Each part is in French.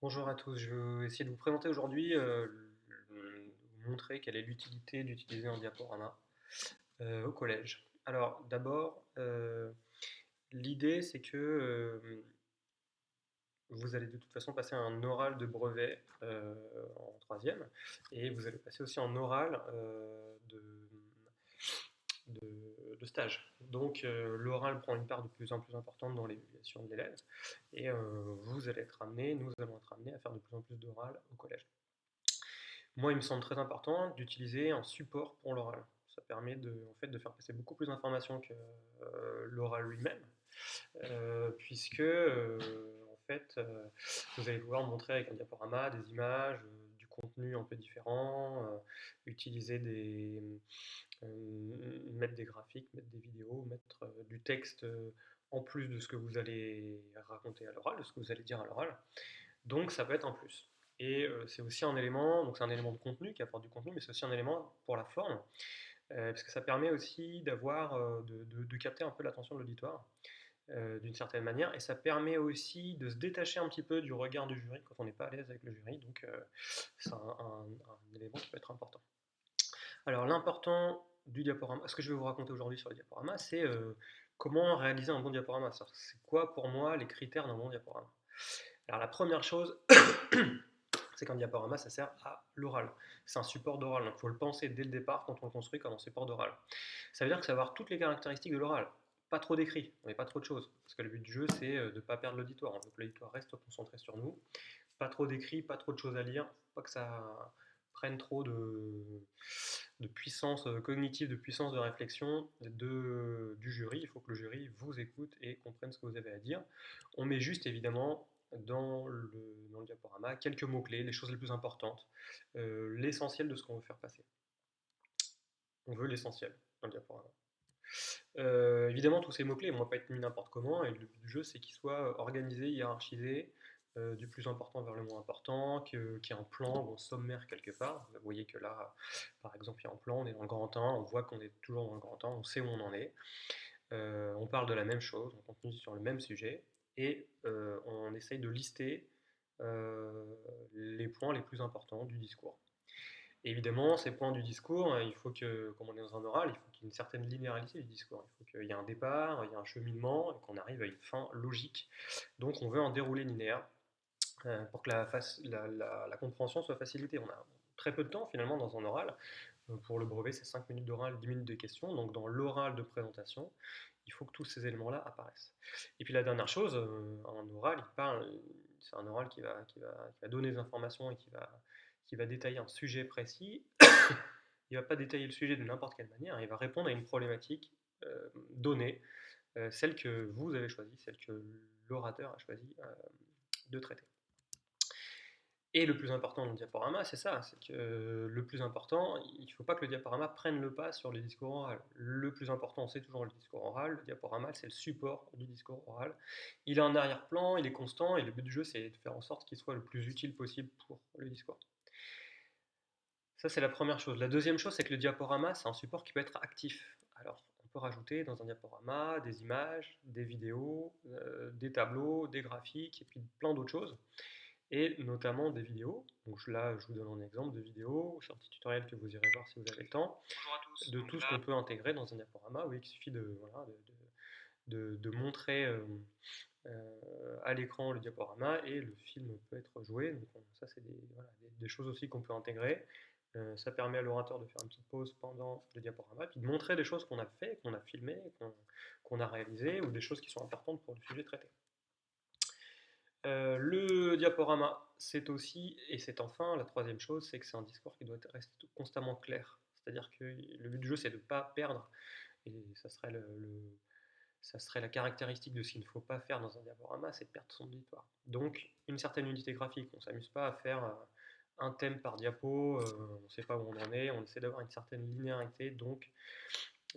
Bonjour à tous, je vais essayer de vous présenter aujourd'hui, vous montrer quelle est l'utilité d'utiliser un diaporama au collège. Alors d'abord, l'idée c'est que vous allez de toute façon passer un oral de brevet en troisième, et vous allez passer aussi en oral de stage. Donc l'oral prend une part de plus en plus importante dans l'évaluation de l'élève, et nous allons être amenés à faire de plus en plus d'oral au collège. Moi, il me semble très important d'utiliser un support pour l'oral. Ça permet de faire passer beaucoup plus d'informations que l'oral lui-même, puisque vous allez pouvoir montrer avec un diaporama des images, du contenu un peu différent, mettre des graphiques, mettre des vidéos, mettre du texte en plus de ce que vous allez raconter à l'oral, de ce que vous allez dire à l'oral. Donc ça peut être un plus. Et c'est aussi un élément, donc c'est un élément de contenu qui apporte du contenu, mais c'est aussi un élément pour la forme, parce que ça permet aussi de capter un peu l'attention de l'auditoire d'une certaine manière, et ça permet aussi de se détacher un petit peu du regard du jury quand on n'est pas à l'aise avec le jury, donc c'est un élément qui peut être important. Alors l'important du diaporama, ce que je vais vous raconter aujourd'hui sur le diaporama, c'est comment réaliser un bon diaporama. C'est quoi pour moi les critères d'un bon diaporama? Alors la première chose, c'est qu'un diaporama, ça sert à l'oral. C'est un support d'oral, donc il faut le penser dès le départ quand on le construit comme un support d'oral. Ça veut dire que ça va avoir toutes les caractéristiques de l'oral. Pas trop d'écrit, mais pas trop de choses. Parce que le but du jeu, c'est de ne pas perdre l'auditoire. On veut que l'auditoire reste concentré sur nous. Pas trop d'écrit, pas trop de choses à lire. Pas que ça prenne trop de puissance cognitive, de puissance de réflexion du jury. Il faut que le jury vous écoute et comprenne ce que vous avez à dire. On met juste évidemment dans le diaporama quelques mots-clés, les choses les plus importantes, l'essentiel de ce qu'on veut faire passer. On veut l'essentiel dans le diaporama. Évidemment, tous ces mots-clés ne vont pas être mis n'importe comment, et le but du jeu, c'est qu'ils soient organisés, hiérarchisés, du plus important vers le moins important, qu'il y ait un plan ou un sommaire quelque part. Vous voyez que là, par exemple, il y a un plan, on est dans le grand 1, on voit qu'on est toujours dans le grand 1, on sait où on en est. On parle de la même chose, on continue sur le même sujet, et on essaye de lister les points les plus importants du discours. Et évidemment, ces points du discours, il faut que, comme on est dans un oral, il faut qu'il y ait une certaine linéarité du discours. Il faut qu'il y ait un départ, il y ait un cheminement, et qu'on arrive à une fin logique. Donc on veut un déroulé linéaire pour que la compréhension soit facilitée. On a très peu de temps finalement dans un oral. Pour le brevet, c'est 5 minutes d'oral, 10 minutes de questions. Donc dans l'oral de présentation, il faut que tous ces éléments-là apparaissent. Et puis la dernière chose, un oral, c'est un oral qui va donner des informations et qui va détailler un sujet précis. Il ne va pas détailler le sujet de n'importe quelle manière, il va répondre à une problématique donnée, celle que vous avez choisie, celle que l'orateur a choisi de traiter. Et le plus important dans le diaporama, c'est ça, c'est que le plus important, il ne faut pas que le diaporama prenne le pas sur le discours oral. Le plus important, c'est toujours le discours oral. Le diaporama, c'est le support du discours oral. Il est en arrière-plan, il est constant, et le but du jeu, c'est de faire en sorte qu'il soit le plus utile possible pour le discours. Ça, c'est la première chose. La deuxième chose, c'est que le diaporama, c'est un support qui peut être actif. Alors, on peut rajouter dans un diaporama des images, des vidéos, des tableaux, des graphiques, et puis plein d'autres choses, et notamment des vidéos. Donc là, je vous donne un exemple de vidéo, c'est un petit tutoriel que vous irez voir si vous avez le temps, de tout ce qu'on peut intégrer dans un diaporama. Oui, il suffit de montrer à l'écran le diaporama, et le film peut être joué. Donc ça, c'est des choses aussi qu'on peut intégrer. Ça permet à l'orateur de faire une petite pause pendant le diaporama, puis de montrer des choses qu'on a fait, qu'on a filmé, qu'on a réalisé, ou des choses qui sont importantes pour le sujet traité. Le diaporama, c'est aussi, et c'est enfin la troisième chose, c'est que c'est un discours qui doit rester constamment clair. C'est-à-dire que le but du jeu, c'est de ne pas perdre, et ça serait la caractéristique de ce qu'il ne faut pas faire dans un diaporama, c'est de perdre son auditoire. Donc, une certaine unité graphique. On ne s'amuse pas à faire un thème par diapo, on ne sait pas où on en est, on essaie d'avoir une certaine linéarité, donc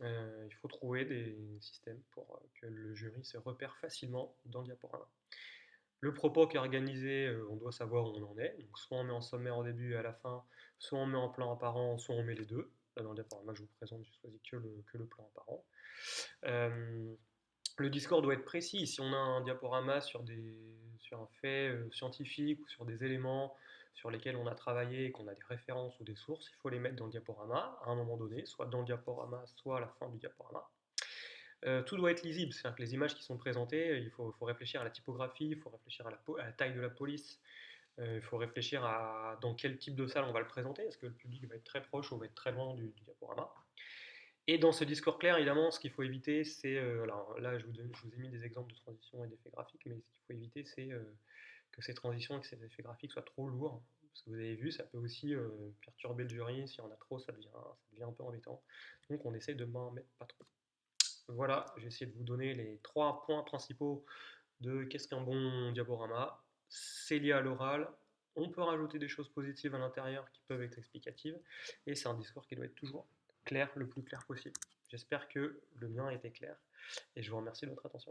il faut trouver des systèmes pour que le jury se repère facilement dans le diaporama. Le propos qui est organisé, on doit savoir où on en est. Donc soit on met en sommaire au début et à la fin, soit on met en plan apparent, soit on met les deux. Là, dans le diaporama que je vous présente, j'ai choisi que le plan apparent. Le discours doit être précis. Si on a un diaporama sur un fait scientifique ou sur des éléments sur lesquels on a travaillé et qu'on a des références ou des sources, il faut les mettre dans le diaporama à un moment donné, soit dans le diaporama, soit à la fin du diaporama. Tout doit être lisible, c'est-à-dire que les images qui sont présentées, il faut réfléchir à la typographie, il faut réfléchir à la taille de la police, il faut réfléchir à dans quel type de salle on va le présenter, est-ce que le public va être très proche ou va être très loin du diaporama. Et dans ce discours clair, évidemment, ce qu'il faut éviter, c'est. Alors là, je vous ai mis des exemples de transitions et d'effets graphiques, mais ce qu'il faut éviter, c'est que ces transitions et que ces effets graphiques soient trop lourds. Parce que vous avez vu, ça peut aussi perturber le jury. Si on a trop, ça devient un peu embêtant. Donc on essaye de n'en mettre pas trop. Voilà, j'ai essayé de vous donner les 3 points principaux de qu'est-ce qu'un bon diaporama. C'est lié à l'oral. On peut rajouter des choses positives à l'intérieur qui peuvent être explicatives. Et c'est un discours qui doit être toujours clair, le plus clair possible. J'espère que le mien était clair. Et je vous remercie de votre attention.